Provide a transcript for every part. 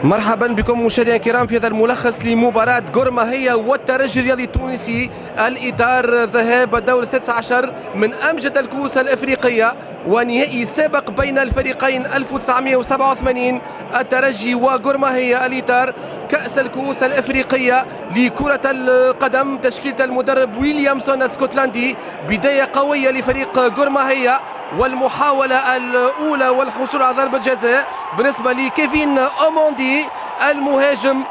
مرحبا بكم مشاهدينا الكرام في هذا الملخص لمباراة غورماهية والترجي الرياضي التونسي، الإطار ذهاب الدور 16 من أمجد الكؤوس الإفريقية ونهائي سابق بين الفريقين 1987 الترجي وغورماهية، الإطار كأس الكؤوس الإفريقية لكرة القدم. تشكيلة المدرب ويليامسون الاسكتلندي، بداية قوية لفريق غورماهية والمحاولة الأولى والحصول على ضربة جزاء بالنسبة لكيفين أوموندي المهاجم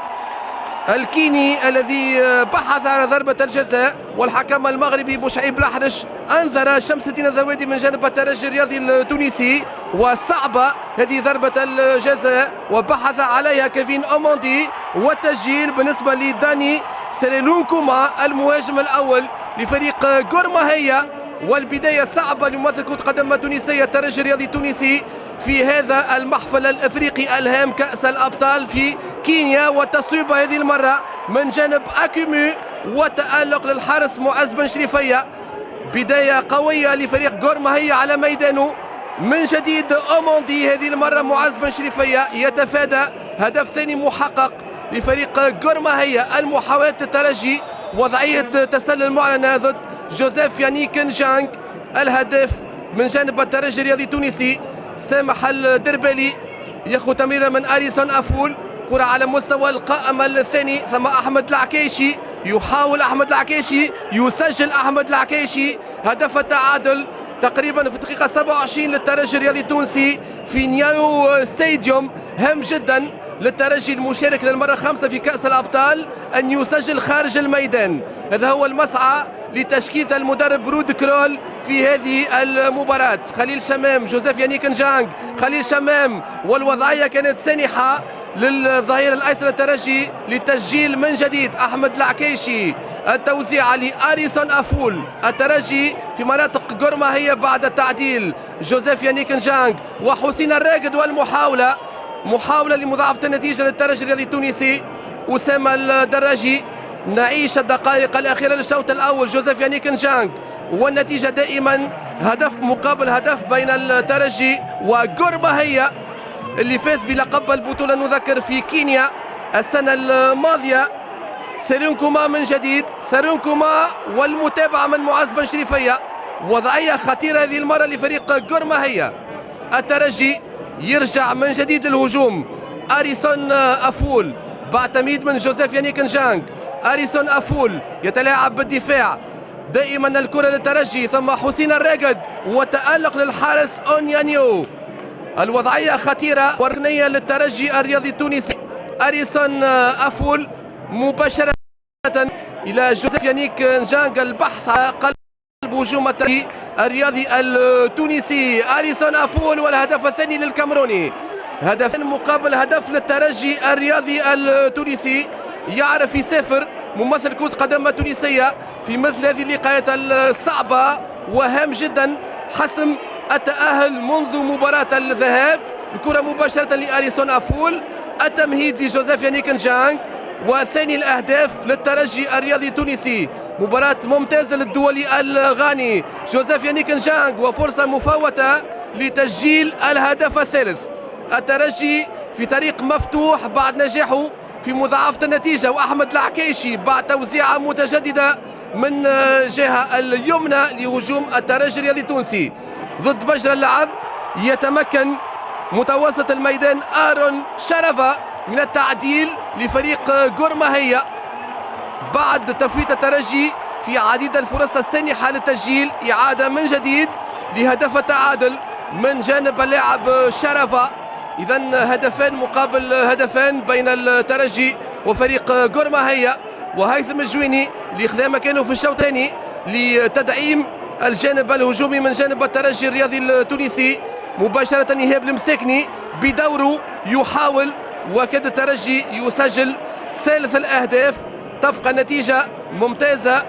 الكيني الذي بحث على ضربة الجزاء، والحكم المغربي بوشعيب الأحرش أنذر شمس الدين الذوادي من جانب الترجي الرياضي التونسي، وصعبة هذه ضربة الجزاء وبحث عليها كيفين أوموندي، والتسجيل بالنسبة لداني سيريلونكوما المهاجم الأول لفريق غورماهية. والبداية صعبة لممثل كرة قدم تونسية الترجي الرياضي التونسي في هذا المحفل الافريقي الهام كأس الابطال في كينيا، والتصويبة هذه المرة من جانب اكيمو وتألق للحارس معز بن شريفية. بداية قوية لفريق غورماهية على ميدانه من جديد. اوموندي هذه المرة معز بن شريفية يتفادى هدف ثاني محقق لفريق غورماهية. المحاولات الترجي وضعية تسلل معلنة ضد جوزيف يانيك نجانج. الهدف من جانب الترجي الرياضي التونسي سامح الدربالي ياخذ تمريره من أليسون أفول، كرة على مستوى القائم الثاني، ثم أحمد العكيشي يحاول أحمد العكيشي يسجل أحمد العكيشي هدف التعادل تقريبا في الدقيقة 27 للترجي الرياضي التونسي في نياو ستاديوم. هام جدا للترجي المشارك للمرة 5 في كأس الأبطال أن يسجل خارج الميدان. هذا هو المسعى لتشكيلة المدرب رود كرول في هذه المباراة. خليل شمام، جوزيف يانيك نجانج، خليل شمام، والوضعية كانت سانحة للظهير الأيسر الترجي للتسجيل من جديد. أحمد العكيشي، التوزيع لأليسون أفول. الترجي في مناطق غورماهية بعد التعديل. جوزيف يانيك نجانج وحسين الراقد، والمحاولة محاولة لمضاعفة النتيجة للترجي الرياضي التونسي. أسامة الدراجي. نعيش الدقائق الأخيرة للشوط الأول. جوزيف يانيك نجانج، والنتيجة دائما هدف مقابل هدف بين الترجي وغورماهية اللي فاز بلقب البطولة نذكر في كينيا السنة الماضية. سيرونكوما من جديد، سيرونكوما والمتابعة من معز بن شريفية. وضعية خطيرة هذه المرة لفريق غورماهية. الترجي يرجع من جديد للهجوم. أليسون أفول بعد تمهيد من جوزيف يانيك نجانج. أليسون أفول يتلاعب بالدفاع، دائما الكرة للترجي، ثم حسين الراقد وتألق للحارس أونيانيو. الوضعية خطيرة وركنية للترجي الرياضي التونسي. أليسون أفول مباشرة إلى جوزيف يانيك نجانج، البحث على قلب هجوم الترجي الرياضي التونسي. أليسون أفول والهدف الثاني للكاميروني، هدف مقابل هدف للترجي الرياضي التونسي. يعرف يسافر ممثل كرة قدم تونسية في مثل هذه اللقاءات الصعبة، وهام جدا حسم التأهل منذ مباراة الذهاب. الكرة مباشرة لأليسون أفول، التمهيد لجوزيف يانيك نجانج، وثاني الأهداف للترجي الرياضي التونسي. مباراة ممتازة للدولي الغاني جوزيف يانيك نجانج، وفرصة مفوتة لتسجيل الهدف الثالث. الترجي في طريق مفتوح بعد نجاحه في مضاعفة النتيجة، وأحمد العكيشي بعد توزيعة متجددة من جهة اليمنى لهجوم الترجي الرياضي التونسي ضد مجرى اللعب. يتمكن متوسط الميدان آرون شرفة من التعديل لفريق غورماهية بعد تفويت الترجي في عديد الفرص السانحة للتسجيل. إعادة من جديد لهدف التعادل من جانب اللاعب شرفة. إذا هدفان مقابل هدفان بين الترجي وفريق غورماهية. وهيثم الجويني اللي خذا مكانه في الشوط الثاني لتدعيم الجانب الهجومي من جانب الترجي الرياضي التونسي. مباشرة إيهاب المساكني بدوره يحاول، وكاد الترجي يسجل ثالث الأهداف. تبقى النتيجة ممتازة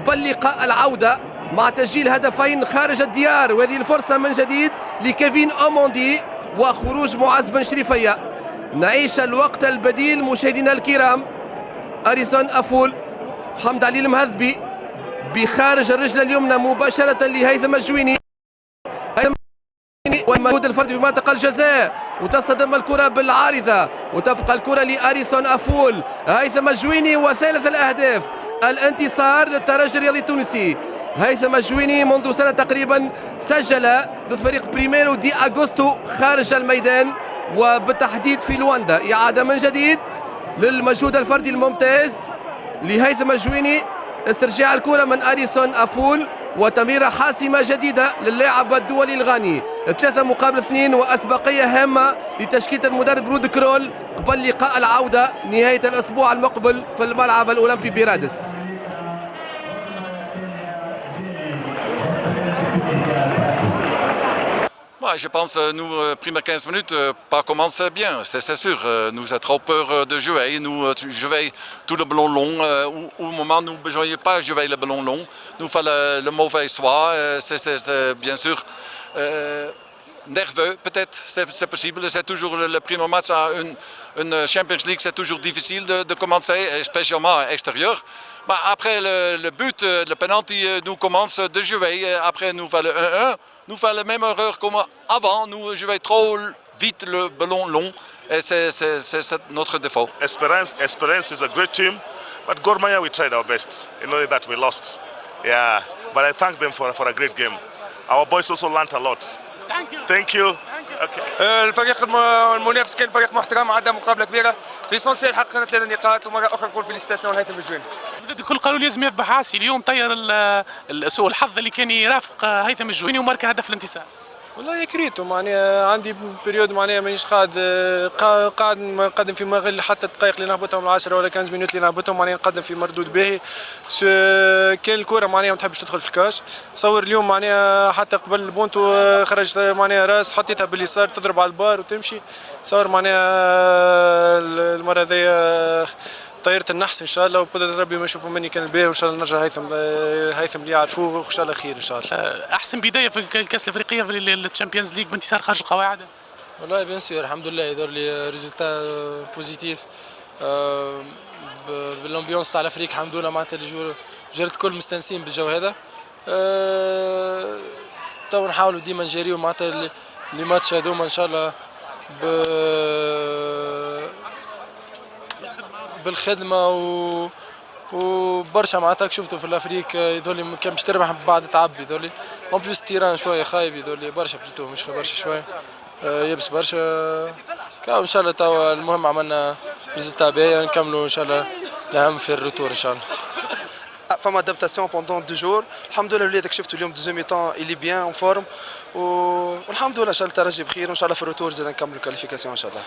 قبل لقاء العودة مع تسجيل هدفين خارج الديار. وهذه الفرصة من جديد لكيفين أوموندي وخروج معز بن شريفية. نعيش الوقت البديل مشاهدينا الكرام. أريسون أفول، حمد علي المهذبي بخارج الرجل اليمنى مباشرة لهيثم الجويني. والمجهود الفردي في منطقة الجزاء، وتصطدم الكرة بالعارضة وتبقى الكرة لأريسون أفول. هيثم الجويني وثالث الأهداف، الانتصار للترجي الرياضي التونسي. هيثم الجويني منذ سنة تقريبا سجل ضد فريق بريميرو دي أغوستو خارج الميدان وبالتحديد في لواندا. إعادة من جديد للمجهود الفردي الممتاز لهيثم الجويني، استرجاع الكرة من أريسون أفول وتمريرة حاسمة جديدة للاعب الدولي الغاني. 3-2 وأسبقية هامة لتشكيلة المدرب رود كرول قبل لقاء العودة نهاية الأسبوع المقبل في الملعب الأولمبي برادس. Ouais, je pense que nous, premières 15 minutes, pas commencé bien, c'est sûr. Nous avons trop peur de jouer. Nous jouons tout le ballon long. Au moment où nous ne jouions pas jouer le ballon long, nous faisons le mauvais choix. C'est bien sûr nerveux, peut-être, c'est possible. C'est toujours le premier match à une Champions League, c'est toujours difficile de commencer, spécialement à l'extérieur. Bah, après le but, le penalty, nous commençons de jouer. Après, nous faisons le 1-1. Nous faisons la même erreur comme avant. Nous jouons trop vite le ballon long. Et c'est notre défaut. Esperance is a great team. But Gor Mahia, we tried our best. You know that we lost. Yeah. But I thank them for a great game. Our boys also learned a lot. Thank you. Thank you. الفريق المنافس كان فريق محترم، عدى مقابله كبيره. ليسونسيال حققنا 3 نقاط، ومره اخرى نقول فيليستاسيون هيثم الجويني. الكل قالوا لازم يذبح عاسي، اليوم طير سوء الحظ اللي كان يرافق هيثم الجويني ومارك هدف الانتصار. والله كريتو معناها عندي بيريود معناها مانيش قاعد نقدم في مغل حتى الدقائق اللي نهبطهم 10 ولا 15 مينوت اللي نهبطهم معناها نقدم في مردود باهي. كان الكره معناها ما تحبش تدخل في الكاش. تصور اليوم معناها حتى قبل البونتو خرج معناها راس حطيتها باليسار تضرب على البار وتمشي. تصور معناها المره هذيا طيرت النحس ان شاء الله، وبقدر ربي ما يشوفوا مني كان الباهي، وان شاء الله نرجع هيثم اللي يعرفوه وان شاء الله خير ان شاء الله. احسن بدايه في الكاس الافريقيه في الشامبيونز ليج بانتصار خارج القواعد. والله بيان سور الحمد لله يدور لي ريزلتا بوزيتيف بالامبيونس تاع الافريق الحمد لله. معناتها الجوارات الكل مستانسين بالجو هذا. تو نحاولوا ديما نجاريو معناتها لي ماتش هذوما ان شاء الله بالخدمه وبرشا معناتها شفتوا في الافريق يذولي كان باش تربح بعد تعب يذولي اون بليس تيران شويه خايب يذولي برشا بلوتو مش برشا شويه يبس برشا كاو ان شاء الله. توا المهم عملنا ريزلتا باهي نكملوا ان شاء الله الاهم في الروتور ان شاء الله. فما ادابتاسيون بوندون 2 جور الحمد لله. وليدك شفتوا اليوم دوزيام مي طون إلي بيان اون فورم والحمد لله ان شاء الله الترجي بخير، وان شاء الله في الروتور زاد نكملوا الكاليفيكاسيون ان شاء الله.